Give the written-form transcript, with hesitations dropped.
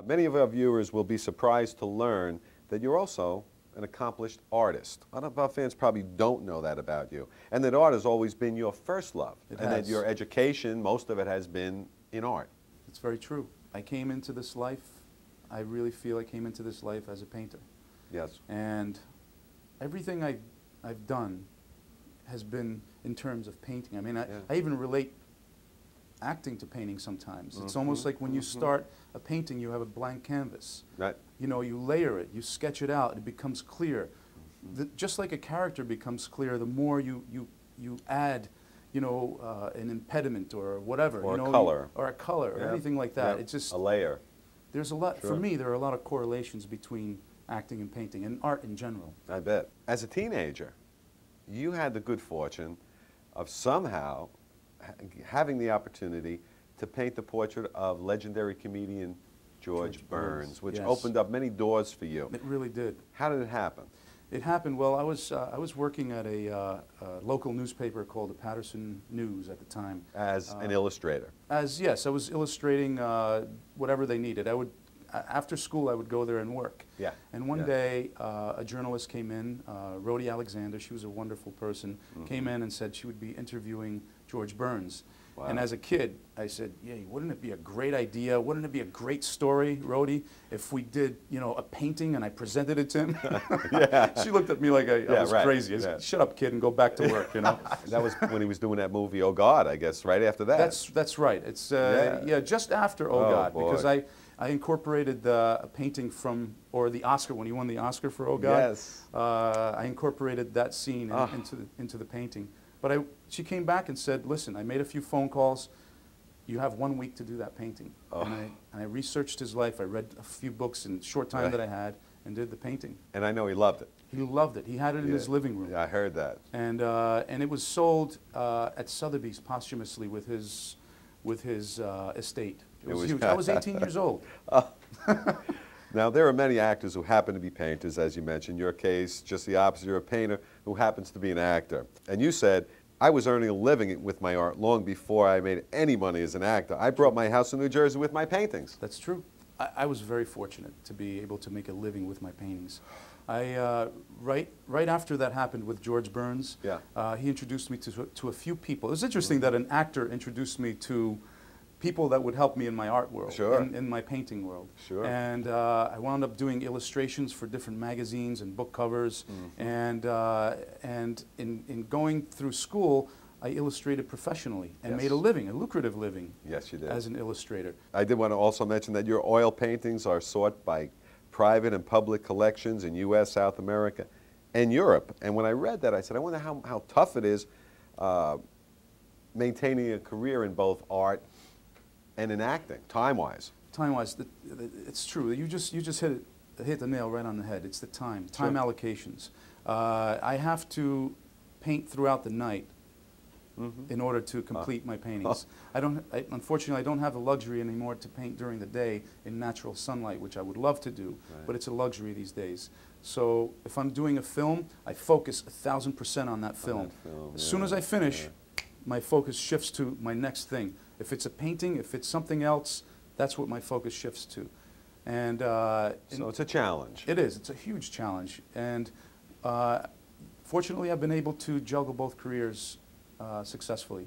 Many of our viewers will be surprised to learn that you're also an accomplished artist. A lot of our fans probably don't know that about you. And that art has always been your first love. That your education, most of it has been in art. It's very true. I came into this life, I really feel I came into this life as a painter. Yes. And everything I've done has been in terms of painting. I mean, I even relate acting to painting sometimes. It's almost like when you start a painting, you have a blank canvas. Right. You know, you layer it, you sketch it out, it becomes clear. Just like a character becomes clear, the more you add, you know, an impediment or whatever. Or you know, a color. Or a color, or anything like that. It's just a layer. There's a lot, for me, there are a lot of correlations between acting and painting, and art in general. I bet. As a teenager, you had the good fortune of somehow having the opportunity to paint the portrait of legendary comedian George Burns, which opened up many doors for you. It really did. How did it happen? It happened, well, I was working at a local newspaper called the Patterson News at the time. As an illustrator? Yes, I was illustrating whatever they needed. After school, I would go there and work. Yeah. And one day, a journalist came in, Rhodey Alexander, she was a wonderful person, came in and said she would be interviewing George Burns. Wow. And as a kid, I said, yeah, wouldn't it be a great idea, wouldn't it be a great story, Rhodey, if we did, you know, a painting and I presented it to him? She looked at me like I was crazy. I said, shut up, kid, and go back to work, you know? That was when he was doing that movie, Oh God, I guess, right after that. That's right. It's, just after Oh God, because I incorporated a painting from, or the Oscar, when he won the Oscar for Oh God. Yes. I incorporated that scene into the painting. But she came back and said, listen, I made a few phone calls. You have 1 week to do that painting. And I researched his life. I read a few books in the short time that I had and did the painting. And I know he loved it. He loved it. He had it in his living room. Yeah, I heard that. And it was sold at Sotheby's posthumously with his estate. It was huge. I was 18 years old. Now, there are many actors who happen to be painters, as you mentioned. Your case, just the opposite. You're a painter who happens to be an actor. And you said, I was earning a living with my art long before I made any money as an actor. I brought my house in New Jersey with my paintings. That's true. I was very fortunate to be able to make a living with my paintings. Right after that happened with George Burns, he introduced me to a few people. It was interesting that an actor introduced me to people that would help me in my art world, in my painting world. And I wound up doing illustrations for different magazines and book covers. And in going through school, I illustrated professionally and made a living, a lucrative living. Yes, you did. As an illustrator. I did want to also mention that your oil paintings are sought by private and public collections in U.S., South America, and Europe. And when I read that, I said, I wonder how tough it is maintaining a career in both art and in acting, time-wise. Time-wise, it's true. You just hit the nail right on the head. It's the time allocations. I have to paint throughout the night in order to complete my paintings. Unfortunately, I don't have the luxury anymore to paint during the day in natural sunlight, which I would love to do, but it's a luxury these days. So if I'm doing a film, I focus 1,000% on that film. As soon as I finish, my focus shifts to my next thing. If it's a painting, if it's something else, that's what my focus shifts to. And so it's a challenge. It is. It's a huge challenge. And fortunately, I've been able to juggle both careers successfully.